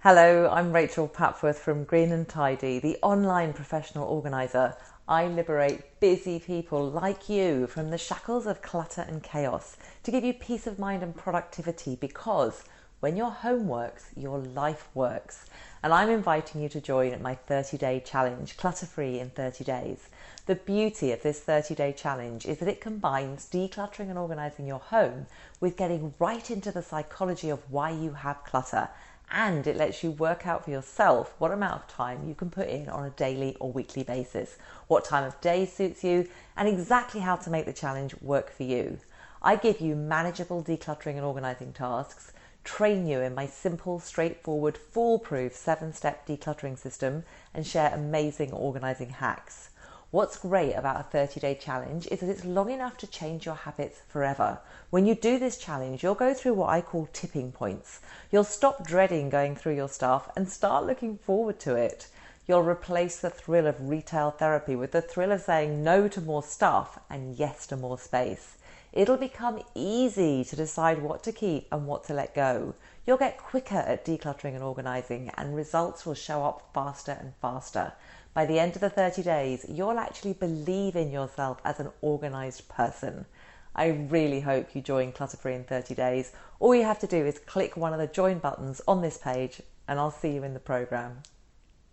Hello, I'm Rachel Papworth from Green and Tidy, the online professional organiser. I liberate busy people like you from the shackles of clutter and chaos to give you peace of mind and productivity, because when your home works, your life works. And I'm inviting you to join my 30-day challenge, Clutter-Free in 30 days. The beauty of this 30-day challenge is that it combines decluttering and organising your home with getting right into the psychology of why you have clutter. And it lets you work out for yourself what amount of time you can put in on a daily or weekly basis, what time of day suits you, and exactly how to make the challenge work for you. I give you manageable decluttering and organising tasks, train you in my simple, straightforward, foolproof 7-step decluttering system, and share amazing organising hacks. What's great about a 30-day challenge is that it's long enough to change your habits forever. When you do this challenge, you'll go through what I call tipping points. You'll stop dreading going through your stuff and start looking forward to it. You'll replace the thrill of retail therapy with the thrill of saying no to more stuff and yes to more space. It'll become easy to decide what to keep and what to let go. You'll get quicker at decluttering and organising, and results will show up faster and faster. By the end of the 30 days, you'll actually believe in yourself as an organised person. I really hope you join Clutter-Free in 30 days. All you have to do is click one of the join buttons on this page, and I'll see you in the programme.